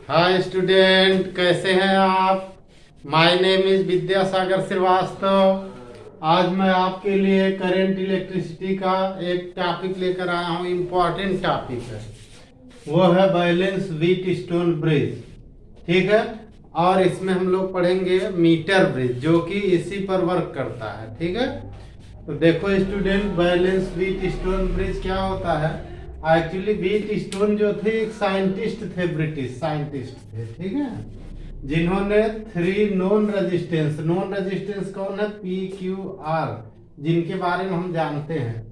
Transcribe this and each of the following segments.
Hi student, कैसे हैं आप। My name is Vidyasagar Shrivastava. आज मैं आपके लिए करंट इलेक्ट्रिसिटी का एक टॉपिक लेकर आया हूँ। इम्पोर्टेंट टॉपिक है, वो है बैलेंस व्हीट स्टोन ब्रिज। ठीक है, और इसमें हम लोग पढ़ेंगे मीटर ब्रिज, जो कि इसी पर वर्क करता है। ठीक है, तो देखो student, balance Wheatstone bridge क्या होता है। एक्चुअली व्हीट स्टोन जो थे एक साइंटिस्ट थे, ब्रिटिश साइंटिस्ट थे। ठीक है, जिन्होंने 3 नॉन रेजिस्टेंस कौन है, PQR, जिनके बारे में हम जानते हैं।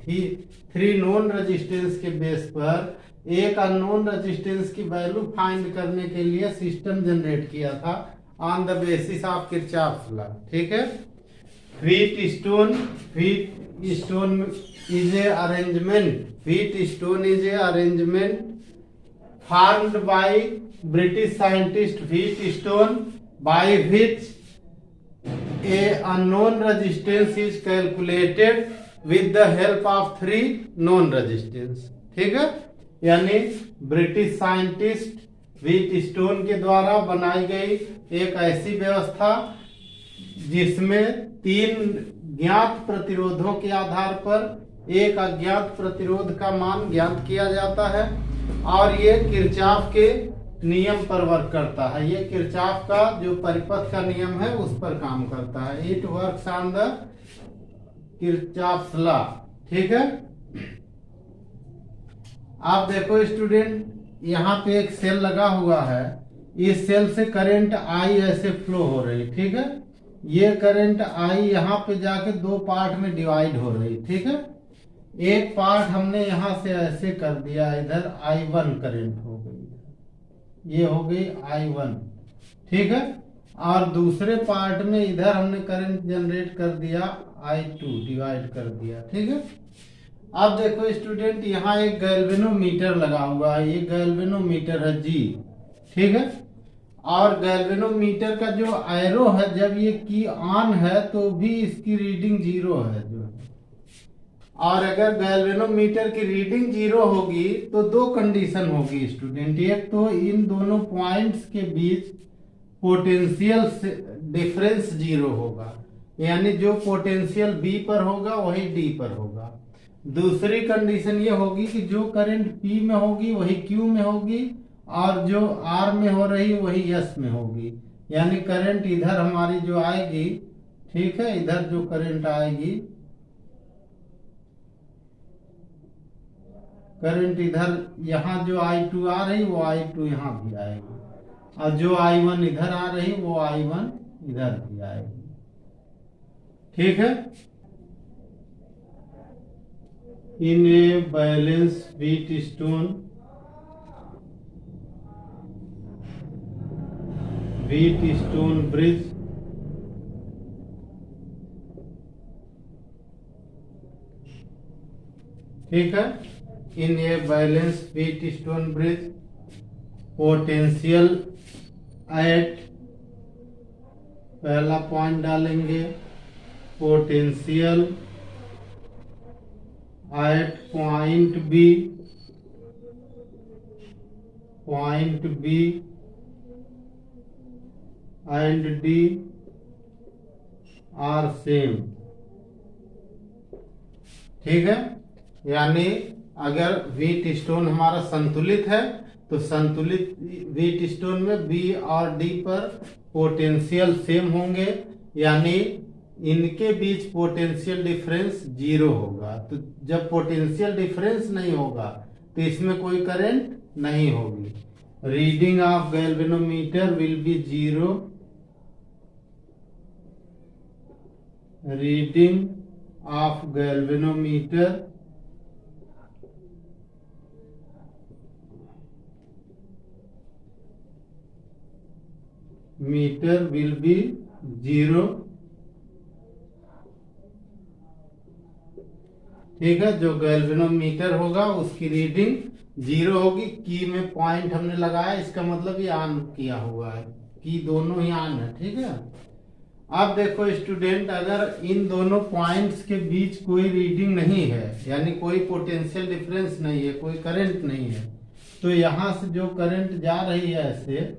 3 नॉन रेजिस्टेंस के बेस पर एक अननोन रेजिस्टेंस की वैल्यू फाइंड करने के लिए सिस्टम जनरेट किया था on the basis of Kirchhoff's law. ठीक है, wheat stone is a arrangement. Wheat stone is a arrangement formed by British scientist wheat stone, by which a unknown resistance is calculated with the help of 3 known resistance. ठीक है, यानी British scientist wheat stone के द्वारा बनाई गई एक ऐसी व्यवस्था जिसमें 3 ज्ञात प्रतिरोधों के आधार पर एक अज्ञात प्रतिरोध का मान ज्ञात किया जाता है, और ये किरचॉफ के नियम पर वर्क करता है। ये किरचॉफ का जो परिपथ का नियम है उस पर काम करता है। It works on the Kirchhoff's law. ठीक है, आप देखो स्टूडेंट, यहाँ पे एक सेल लगा हुआ है। इस सेल से करंट आई ऐसे फ्लो हो रही। ठीक है, ये करंट आई यहाँ पे जाके 2 पार्ट में डिवाइड हो रही। ठीक है, एक पार्ट हमने यहां से ऐसे कर दिया, इधर I1 करंट हो गई, ये हो गई I1। ठीक है, और दूसरे पार्ट में इधर हमने करंट जनरेट कर दिया, I2 डिवाइड कर दिया। ठीक है, अब देखो स्टूडेंट, यहाँ एक गैल्वेनोमीटर लगा हुआ है। ये गैल्वेनोमीटर है G। ठीक है, और गैल्वेनोमीटर का जो एरो है, जब ये की ऑन है तो भी इसकी रीडिंग 0 है जो। और अगर गैल्वेनोमीटर की रीडिंग 0 होगी तो 2 कंडीशन होगी स्टूडेंट। एक तो इन दोनों पॉइंट्स के बीच पोटेंशियल डिफरेंस 0 होगा, यानी जो पोटेंशियल B पर होगा वही D पर होगा। दूसरी कंडीशन ये होगी कि जो करंट P में होगी वही Q में होगी, और जो R में हो रही वही S में होगी। यानी करंट इधर हमारी जो आएगी, ठीक है, इधर जो करंट आएगी, करंट इधर यहाँ जो I2 आ रही वो I2 यहाँ भी आएगी, और जो I1 इधर आ रही वो I1 इधर भी आएगी। ठीक है, in a balance Wheatstone bridge ठीक है, in a balance Wheatstone bridge potential at, पहला पॉइंट डालेंगे, potential at point B and D are same. ठीक है, यानी अगर व्हीट स्टोन हमारा संतुलित है तो संतुलित व्हीट स्टोन में B और D पर पोटेंशियल सेम होंगे, यानी इनके बीच पोटेंशियल डिफरेंस 0 होगा। तो जब पोटेंशियल डिफरेंस नहीं होगा तो इसमें कोई करंट नहीं होगी। Reading of galvanometer will be 0। Reading of galvanometer will be 0। ठीक है, जो गैल्वेनोमीटर होगा उसकी रीडिंग 0 होगी। की में पॉइंट हमने लगाया, इसका मतलब ये ऑन किया हुआ है, की दोनों ही ऑन है। ठीक है, अब देखो स्टूडेंट, अगर इन दोनों पॉइंट्स के बीच कोई रीडिंग नहीं है, यानी कोई पोटेंशियल डिफरेंस नहीं है, कोई करंट नहीं है, तो यहाँ से जो करंट जा रही है ऐसे,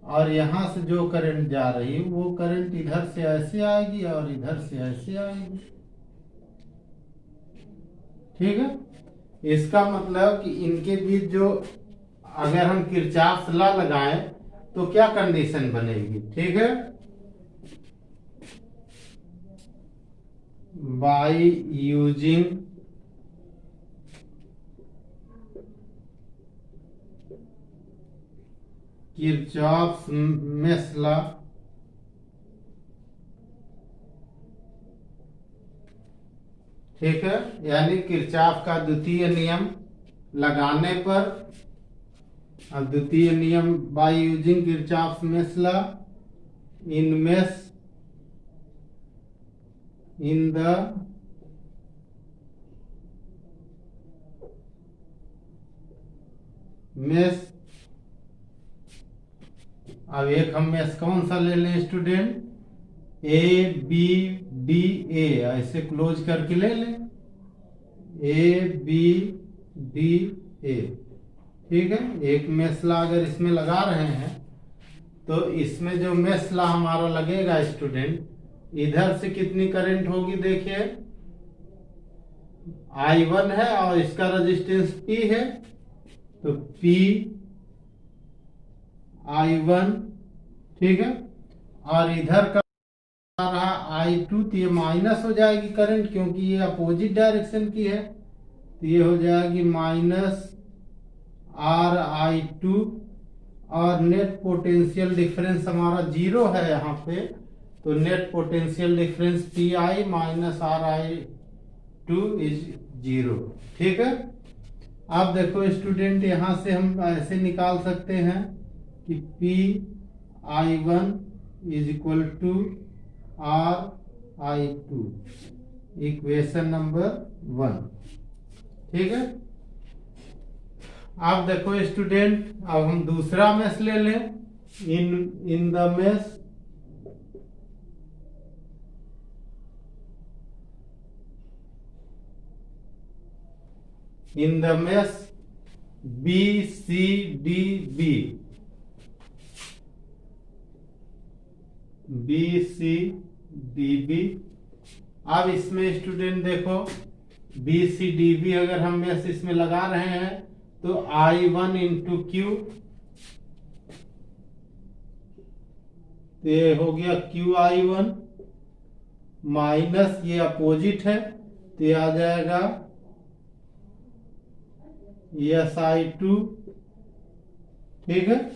और यहाँ से जो करंट जा रही है वो करंट इधर से ऐसे आएगी और इधर से ऐसे आएगी। ठीक है, इसका मतलब कि इनके बीच जो, अगर हम किरचॉफ लॉ लगाएं तो क्या कंडीशन बनेगी। ठीक है, bye using Kirchhoff mesh law ठीक है, यानी किरचॉफ का द्वितीय नियम लगाने पर, अब द्वितीय नियम by using Kirchhoff mesh law in mesh in the mesh. अब एक हम मेश कौन सा ले लें student, A B D A, ऐसे क्लोज करके ले लें, ए बी डी ए। ठीक है, एक मेसला अगर इसमें लगा रहे हैं तो इसमें जो मेसला हमारा लगेगा स्टूडेंट, इधर से कितनी करंट होगी देखिए, I1 है और इसका रेजिस्टेंस P है, तो P I1। ठीक है, और इधर का रहा I2, तो ये माइनस हो जाएगी करंट, क्योंकि ये अपोजिट डायरेक्शन की है, तो ये हो जाएगी माइनस RI2। और नेट पोटेंशियल डिफरेंस हमारा जीरो है यहाँ पे, तो net potential difference PI minus RI2 is zero. ठीक है, अब देखो स्टूडेंट, यहाँ से हम ऐसे निकाल सकते हैं कि PI1 is equal to RI2, equation number 1। ठीक है, अब देखो स्टूडेंट, अब हम दूसरा मेश ले लें, इन the mesh in the mesh BCDB, BCDB। अब इसमें स्टूडेंट देखो, BCDB अगर हम मेश इसमें लगा रहे हैं तो I1 इंटू क्यू, तो ये हो गया QI1 माइनस, ये अपोजिट है तो ये आ जाएगा SI2। ठीक है,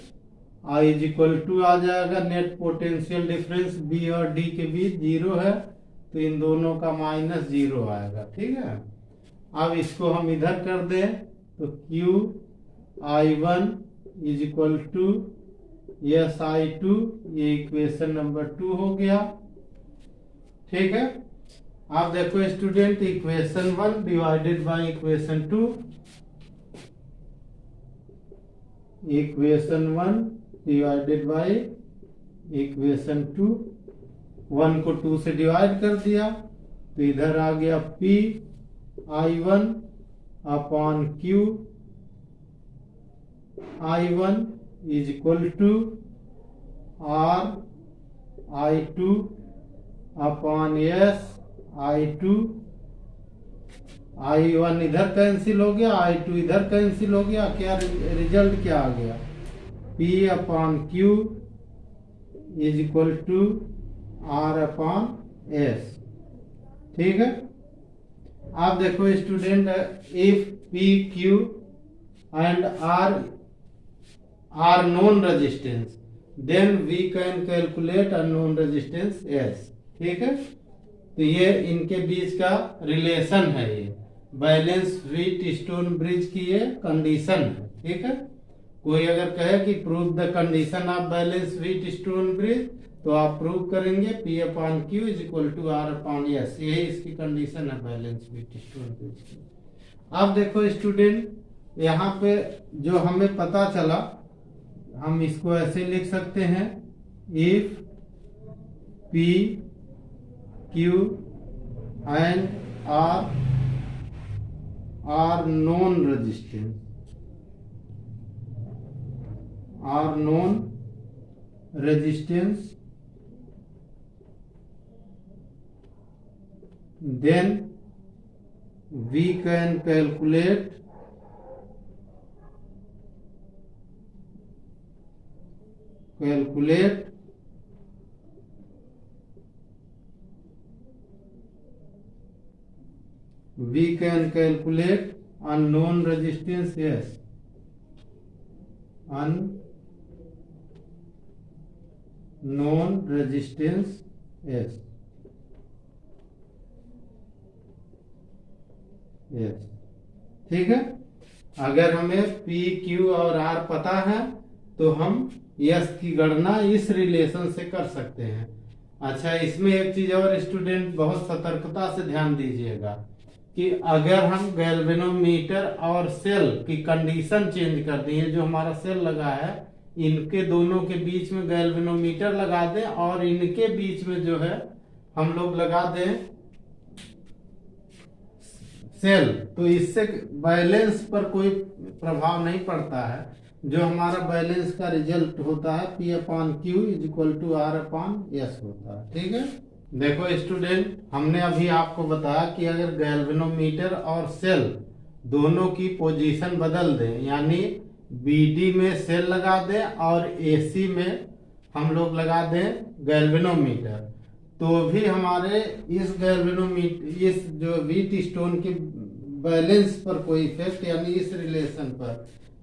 I इज इक्वल टू आ जाएगा, नेट पोटेंशियल डिफरेंस B और D के बीच जीरो है, तो इन दोनों का माइनस जीरो आएगा। ठीक है, अब इसको हम इधर कर दें तो QI1 is equal to SI2, ये इक्वेशन नंबर 2 हो गया। ठीक है, आप देखो student, equation 1 divided by equation 2, equation 1 divided by equation 2, 1 को 2 से डिवाइड कर दिया तो इधर आ गया PI1 upon QI1 is equal to RI2 upon SI2। I1 इधर कैंसिल हो गया, I2 इधर कैंसिल हो गया, क्या रिजल्ट क्या आ गया, P upon Q is equal to R upon S। ठीक है, आप देखो student, if P Q and R are known resistance, then we can calculate unknown resistance S। ठीक है, तो ये इनके बीच का रिलेशन है, ये बैलेंस व्हीट स्टोन ब्रिज की ये कंडीशन है। ठीक है, कोई अगर कहे कि prove the condition of balance Wheatstone bridge, तो आप प्रूव करेंगे P upon Q is equal to R upon S, यही इसकी कंडीशन है बैलेंस व्हीट स्टोन ब्रिज की। अब देखो स्टूडेंट, यहाँ पे जो हमें पता चला, हम इसको ऐसे लिख सकते हैं, if P Q and R are known resistance, और non resistance, then we can calculate unknown resistance, yes, unknown resistance, yes, yes, ठीक है। अगर हमें P, Q और R पता है तो हम S की गणना इस रिलेशन से कर सकते हैं। अच्छा, इसमें एक चीज और स्टूडेंट बहुत सतर्कता से ध्यान दीजिएगा कि अगर हम गैल्वेनोमीटर और सेल की कंडीशन चेंज कर दें, जो हमारा सेल लगा है इनके दोनों के बीच में गैल्वेनोमीटर लगा दें और इनके बीच में जो है हम लोग लगा दें सेल, तो इससे बैलेंस पर कोई प्रभाव नहीं पड़ता है। जो हमारा बैलेंस का रिजल्ट होता है P/Q = R/S होता है, ठीक है। देखो स्टूडेंट, हमने अभी आपको बताया कि अगर गैल्वेनोमीटर और सेल दोनों की पोजीशन बदल दें, यानी BD में सेल लगा दें और AC में हम लोग लगा दें गैल्वेनोमीटर, तो भी हमारे इस गैल्वेनोमीटर, इस जो व्हीट स्टोन के बैलेंस पर कोई इफेक्ट, यानी इस रिलेशन पर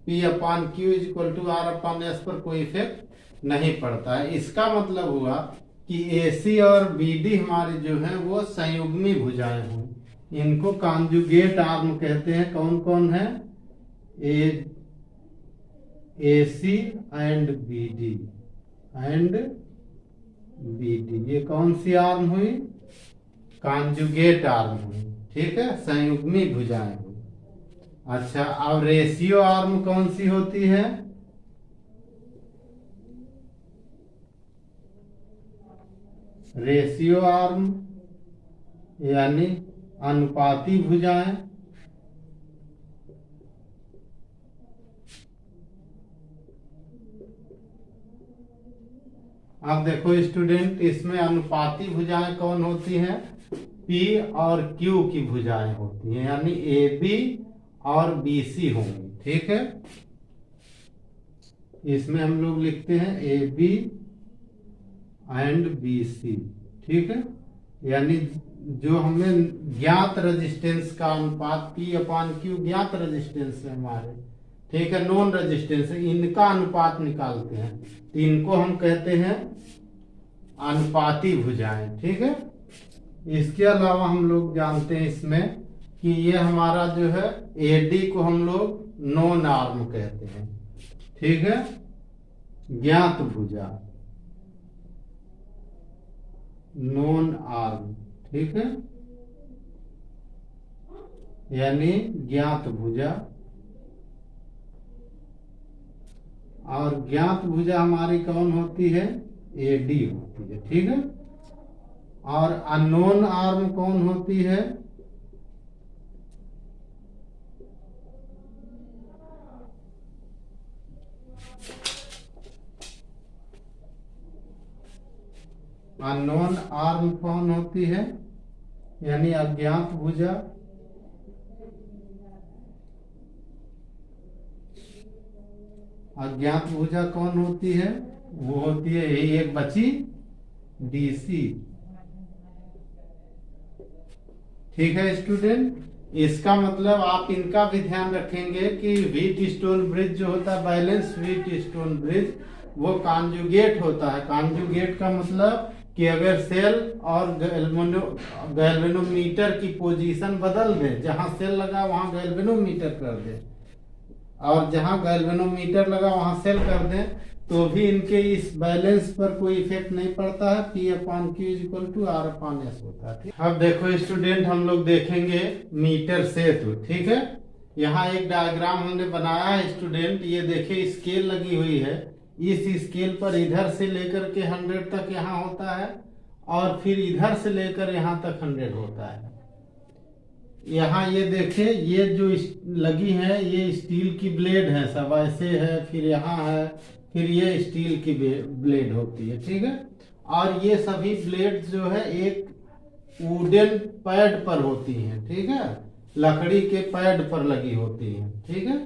P/Q = R/S पर कोई इफेक्ट नहीं पड़ता है। इसका मतलब हुआ कि AC और BD हमारी जो है वो संयुग्मी भुजाएं हुई, इनको कॉन्जुगेट आर्म कहते हैं। कौन कौन है? AC एंड BD, ये कौन सी आर्म हुई? कॉन्जुगेट आर्म हुई, ठीक है, संयुग्मी भुजाएं हुई। अच्छा, अब रेशियो आर्म कौन सी होती है? रेशियो आर्म यानी अनुपाती भुजाएं। अब देखो स्टूडेंट, इसमें अनुपाती भुजाएं कौन होती हैं? P और Q की भुजाएं होती हैं, यानी AB और BC होंगी, ठीक है। इसमें हम लोग लिखते हैं AB एंड BC, ठीक है। यानी जो हमें ज्ञात रेजिस्टेंस का अनुपात P/Q ज्ञात रेजिस्टेंस है हमारे, ठीक है, नॉन रेजिस्टेंस है, इनका अनुपात निकालते हैं तो इनको हम कहते हैं अनुपाती भुजाएं, ठीक है। इसके अलावा हम लोग जानते हैं इसमें कि ये हमारा जो है AD को हम लोग नॉन आर्म कहते हैं, ठीक है, ज्ञात भुजा, नॉन आर्म, ठीक है, यानी ज्ञात भुजा। और ज्ञात भुजा हमारी कौन होती है? AD होती है, ठीक है। और अननोन आर्म कौन होती है? अननोन आर्म कौन होती है? यानी अज्ञात भुजा। अज्ञात भुजा कौन होती है? वो होती है यही एक बची DC, ठीक है स्टूडेंट। इसका मतलब आप इनका भी ध्यान रखेंगे कि व्हीट स्टोन ब्रिज जो होता है, बैलेंस व्हीट स्टोन ब्रिज, वो कॉन्जुगेट होता है। कॉन्जुगेट का मतलब कि अगर सेल और गैल्वेनोमीटर की पोजीशन बदल दे, जहां सेल लगा वहां गैल्वेनोमीटर कर दे और जहां गैल्वेनोमीटर लगा वहां सेल कर दे, तो भी इनके इस बैलेंस पर कोई इफेक्ट नहीं पड़ता है। P/Q = R/S होता है, ठीक। अब देखो स्टूडेंट, हम लोग देखेंगे मीटर सेतु, ठीक है। यहाँ एक डायग्राम हमने बनाया है स्टूडेंट, ये देखिए स्केल लगी हुई है। इस स्केल पर इधर से लेकर के 100 तक यहाँ होता है और फिर इधर से लेकर यहाँ तक 100 होता है। यहाँ ये देखिए, ये जो लगी है ये स्टील की ब्लेड है, सब ऐसे है, फिर यहाँ है, फिर ये स्टील की ब्लेड होती है, ठीक है। और ये सभी ब्लेड जो है एक वुडन पैड पर होती हैं, ठीक है, लकड़ी के पैड पर लगी होती हैं, ठीक है।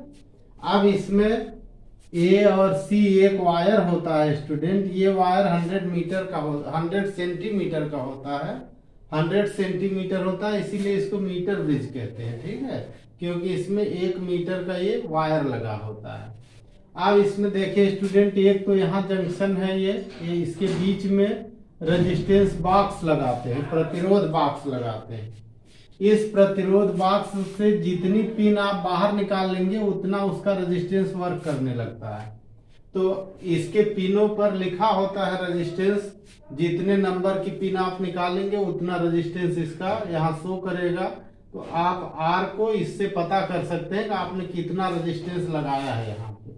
अब इसमें ए और सी एक वायर होता है स्टूडेंट। ये वायर 100 सेंटीमीटर का होता है, 100 सेंटीमीटर होता है, इसीलिए इसको मीटर ब्रिज कहते हैं, ठीक है, क्योंकि इसमें 1 मीटर का ये वायर लगा होता है। अब इसमें देखिए स्टूडेंट, एक तो यहाँ जंक्शन है, ये इसके बीच में रेजिस्टेंस बॉक्स लगाते हैं, प्रतिरोध बॉक्स लगाते हैं। इस प्रतिरोध बॉक्स से जितनी पिन आप बाहर निकाल लेंगे उतना उसका रेजिस्टेंस वर्क करने लगता है। तो इसके पिनों पर लिखा होता है रेजिस्टेंस, जितने नंबर की पिन आप निकालेंगे उतना रेजिस्टेंस इसका यहाँ शो करेगा। तो आप आर को इससे पता कर सकते हैं कि आपने कितना रेजिस्टेंस लगाया है यहाँ पे।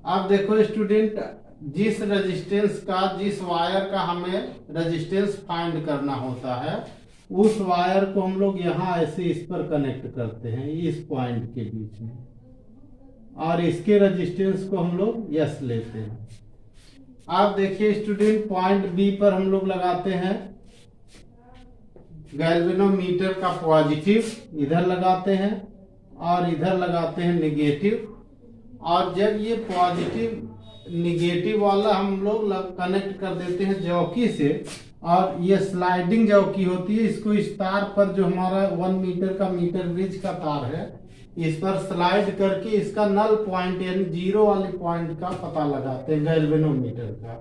अब देखो स्टूडेंट, जिस रेजिस्टेंस का, जिस वायर का हमें रेजिस्टेंस फाइंड करना होता है, उस वायर को हम लोग यहाँ ऐसे इस पर कनेक्ट करते हैं, इस पॉइंट के बीच में, और इसके रेजिस्टेंस को हम लोग यस लेते हैं। आप देखिए स्टूडेंट, पॉइंट बी पर हम लोग लगाते हैं गैल्वेनोमीटर का पॉजिटिव, इधर लगाते हैं और इधर लगाते हैं निगेटिव। और जब ये पॉजिटिव निगेटिव वाला हम लोग कनेक्ट कर देते हैं जौकी से, और ये स्लाइडिंग जौकी होती है, इसको इस तार पर जो हमारा 1 मीटर का मीटर ब्रिज का तार है, इस पर स्लाइड करके इसका नल पॉइंट यानी जीरो वाले पॉइंट का पता लगाते हैं गैल्वेनोमीटर का।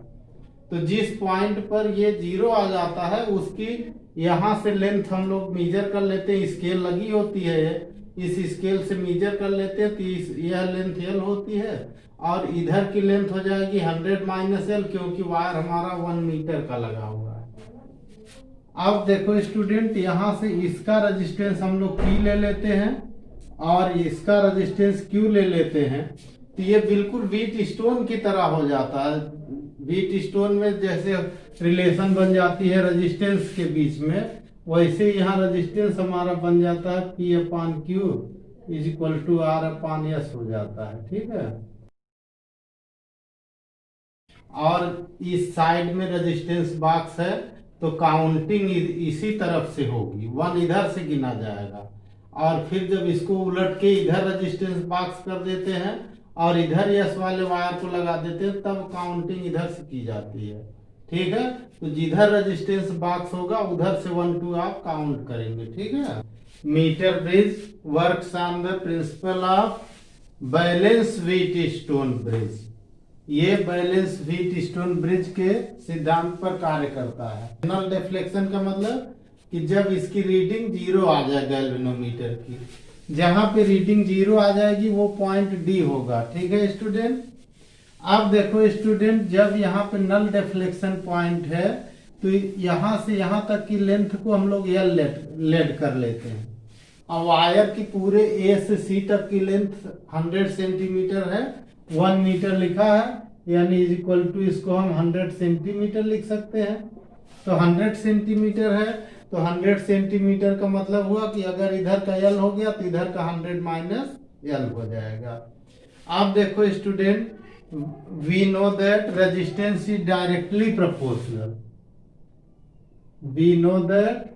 तो जिस पॉइंट पर ये जीरो आ जाता है उसकी यहाँ से लेंथ हम लोग मेजर कर लेते हैं, स्केल लगी होती है, इस स्केल से मेजर कर लेते हैं। तो यह लेंथ एल होती है और इधर की लेंथ हो जाएगी 100 माइनस एल, क्योंकि वायर हमारा 1 मीटर का लगा हुआ है। अब देखो स्टूडेंट, यहाँ से इसका रेजिस्टेंस हम लोग P ले लेते हैं और इसका रेजिस्टेंस Q ले लेते हैं। तो ये बिल्कुल व्हीट स्टोन की तरह हो जाता है। व्हीट स्टोन में जैसे रिलेशन बन जाती है रेजिस्टेंस के बीच में, वैसे यहाँ रेजिस्टेंस हमारा बन जाता है P/Q = R/S हो जाता है, ठीक है। और इस साइड में रेजिस्टेंस बॉक्स है, तो काउंटिंग इसी तरफ से होगी, 1 इधर से गिना जाएगा। और फिर जब इसको उलट के इधर रेजिस्टेंस बॉक्स कर देते हैं और इधर यस वाले वायर को लगा देते हैं, तब काउंटिंग इधर से की जाती है, ठीक है। तो जिधर रेजिस्टेंस बॉक्स होगा उधर से 1 2 आप काउंट करेंगे, ठीक है। Metre bridge works on the principle of balance Wheatstone bridge. ये बैलेंस व्हीट स्टोन ब्रिज के सिद्धांत पर कार्य करता है। नल डिफ्लेक्शन का मतलब कि जब इसकी रीडिंग 0 आ जाए गैल्वेनोमीटर की, जहां पे रीडिंग 0 आ जाएगी वो पॉइंट डी होगा, ठीक है स्टूडेंट। अब देखो स्टूडेंट, जब यहाँ पे नल डिफ्लेक्शन पॉइंट है तो यहाँ से यहाँ तक की लेंथ को हम लोग एल लेड कर लेते हैं। और वायर की पूरे ए से सी तक की लेंथ 100 सेंटीमीटर है, 1 मीटर लिखा है, यानी इसको हम 100 सेंटीमीटर लिख सकते हैं। तो 100 सेंटीमीटर है, तो 100 सेंटीमीटर का मतलब हुआ कि अगर इधर का एल हो गया तो इधर का 100 माइनस एल हो जाएगा। अब देखो student, we no that resistance is directly proportional. वी नो दैट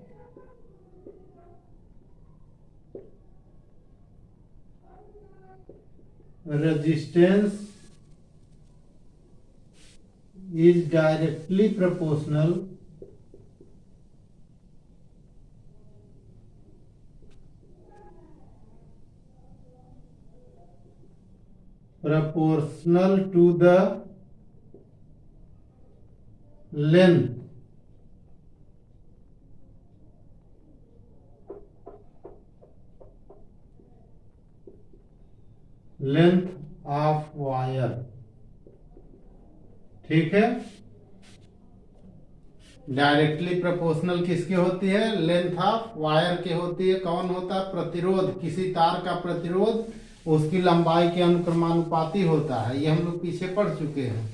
resistance is directly proportional to the length of wire, ठीक है। डायरेक्टली प्रोपोर्शनल किसके होती है? लेंथ ऑफ वायर के होती है। कौन होता है? प्रतिरोध, किसी तार का प्रतिरोध उसकी लंबाई के अनुक्रमानुपाती होता है। ये हम लोग पीछे पढ़ चुके हैं।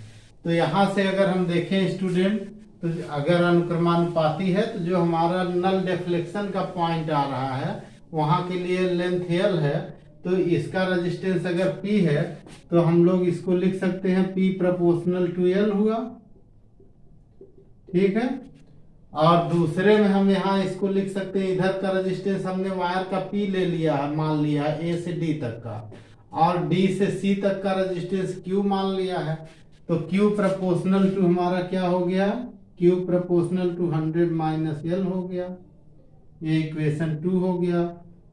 तो यहाँ से अगर हम देखें स्टूडेंट, तो अगर अनुक्रमानुपाती है तो जो हमारा नल डिफ्लेक्शन का पॉइंट आ रहा है वहां के लिए लेंथ एल है, तो इसका रेजिस्टेंस अगर P है तो हम लोग इसको लिख सकते हैं P प्रोपोर्शनल टू L हुआ, ठीक है। और दूसरे में हम यहाँ इसको लिख सकते हैं, इधर का रेजिस्टेंस हमने वायर का P ले लिया है, मान लिया है A से D तक का, और D से C तक का रेजिस्टेंस Q मान लिया है। तो Q प्रोपोर्शनल टू हमारा क्या हो गया, Q proportional to 100 minus L हो गया। ये इक्वेशन 2 हो गया।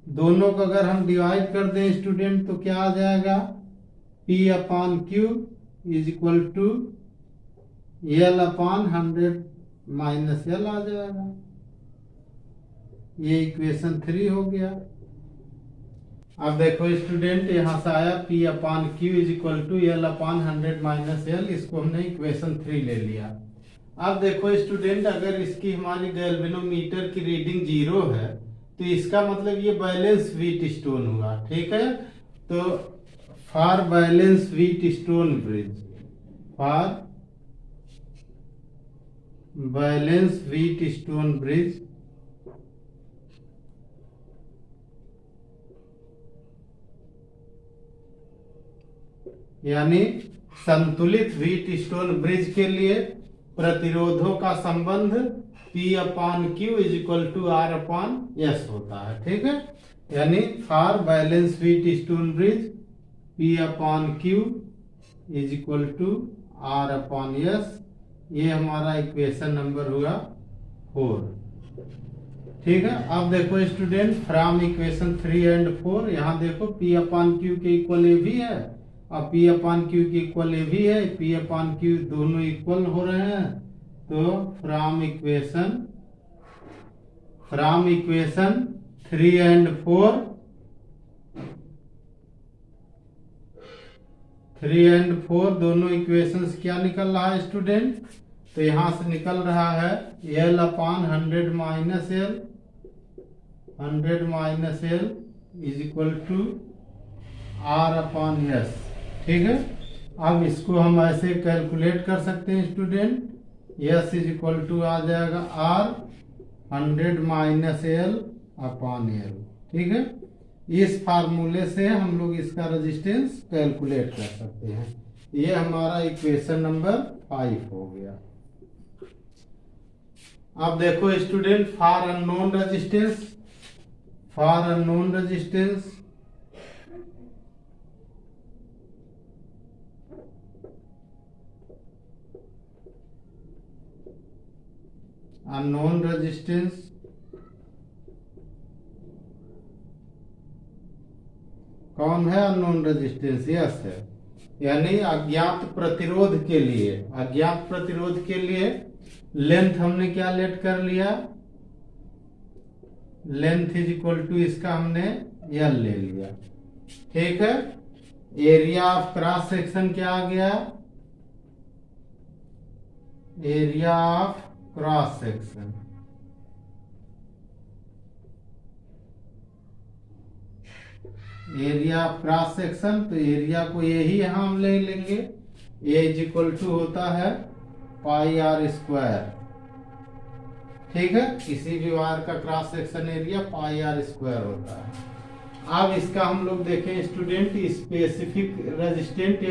दोनों को अगर हम डिवाइड कर दें स्टूडेंट तो क्या आ जाएगा, P upon Q is equal to L upon 100 minus L आ जाएगा। ये इक्वेशन 3 हो गया। अब देखो स्टूडेंट, यहां से आया P upon Q is equal to L upon 100 minus L, इसको हमने इक्वेशन 3 ले लिया। अब देखो स्टूडेंट, अगर इसकी हमारी गैल्वेनोमीटर की रीडिंग 0 है तो इसका मतलब ये बैलेंस व्हीट स्टोन हुआ, ठीक है। तो for balance Wheatstone bridge, for balance Wheatstone bridge यानी संतुलित व्हीट स्टोन ब्रिज के लिए प्रतिरोधों का संबंध P upon Q is equal to R upon S होता है, ठीक है। यानी for balance Wheatstone bridge P upon Q is equal to R upon S, ये हमारा इक्वेशन नंबर हुआ 4, ठीक है। अब देखो स्टूडेंट, फ्रॉम इक्वेशन 3 एंड 4, यहाँ देखो P अपान Q के इक्वल ए भी है और P अपान Q के इक्वल ए भी है, P अपान Q दोनों इक्वल हो रहे हैं। तो फ्रॉम इक्वेशन 3 एंड 4, 3 एंड 4 दोनों इक्वेशंस क्या निकल रहा है स्टूडेंट, तो यहां से निकल रहा है L upon 100 minus L, 100 minus L is equal to R upon S, ठीक है। अब इसको हम ऐसे कैलकुलेट कर सकते हैं student, S is equal to आ जाएगा R 100 minus L upon L, ठीक है। इस फार्मूले से हम लोग इसका रेजिस्टेंस कैलकुलेट कर सकते हैं। ये हमारा इक्वेशन नंबर 5 हो गया। अब देखो student, for unknown resistance, for unknown resistance unknown resistance कौन है, अननोन रेजिस्टेंस यस है। यानी अज्ञात प्रतिरोध के लिए, अज्ञात प्रतिरोध के लिए लेंथ हमने क्या लेट कर लिया, लेंथ इज इक्वल टू इसका हमने L ले लिया, ठीक है। एरिया ऑफ क्रॉस सेक्शन क्या आ गया, area of cross section, area of cross section, तो एरिया को यही यहां हम ले लेंगे, ए इज इक्वल टू होता है पाई आर स्क्वायर, ठीक है। किसी भी वायर का cross section area pi r square होता है। अब इसका हम लोग देखें स्टूडेंट, स्पेसिफिक रेजिस्टेंट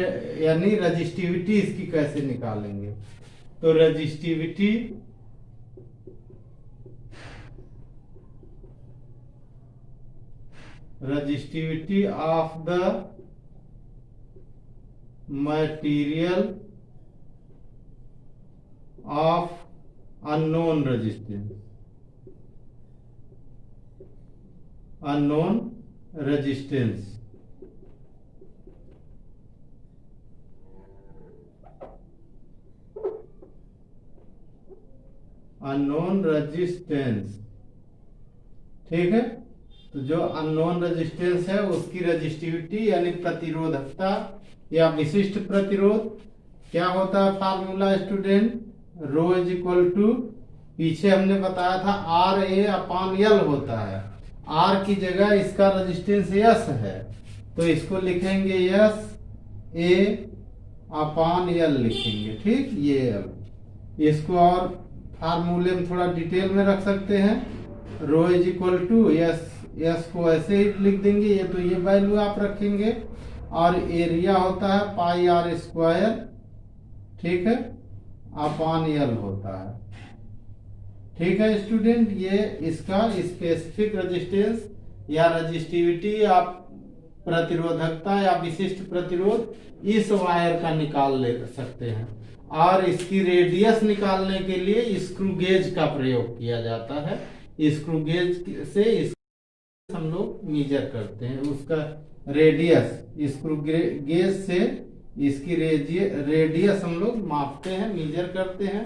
यानी रजिस्टिविटी इसकी कैसे निकालेंगे, तो resistivity of the material of unknown resistance, unknown resistance, unknown resistance, ठीक है। तो जो अननोन रेजिस्टेंस है उसकी रेजिस्टिविटी यानी प्रतिरोधकता या विशिष्ट प्रतिरोध क्या होता है, formula student, rho is equal to, पीछे हमने बताया था आर ए अपान एल होता है, आर की जगह इसका रेजिस्टेंस एस है तो इसको लिखेंगे एस ए अपान एल लिखेंगे, ठीक। ये एल, इसको और फार्मूले में थोड़ा डिटेल में रख सकते हैं, rho is equal to S S को ऐसे ही लिख देंगे, ये तो ये वैल्यू आप रखेंगे। और एरिया होता है पाई आर स्क्वायर, ठीक है, अपॉन एल होता है। ठीक है स्टूडेंट, ये इसका स्पेसिफिक रेजिस्टेंस या रजिस्टिविटी या प्रतिरोधकता या विशिष्ट प्रतिरोध इस वायर का निकाल ले सकते हैं। और इसकी रेडियस निकालने के लिए स्क्रू गेज का प्रयोग किया जाता है। स्क्रू गेज से हम लोग मेजर करते हैं उसका रेडियस, स्क्रू गेज से इसकी रेडियस हम लोग मापते हैं, मेजर करते हैं।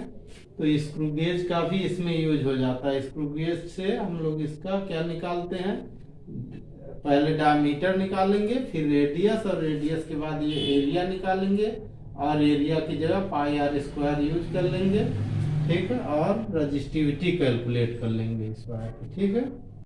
तो स्क्रू गेज का भी इसमें यूज हो जाता है। स्क्रू गेज से हम लोग इसका क्या निकालते हैं, पहले डायमीटर निकालेंगे, फिर रेडियस, और रेडियस के बाद ये एरिया निकालेंगे, और एरिया की जगह पाई आर स्क्वायर यूज कर लेंगे, ठीक है, और रजिस्टिविटी कैलकुलेट कर लेंगे इस वायर की, ठीक है।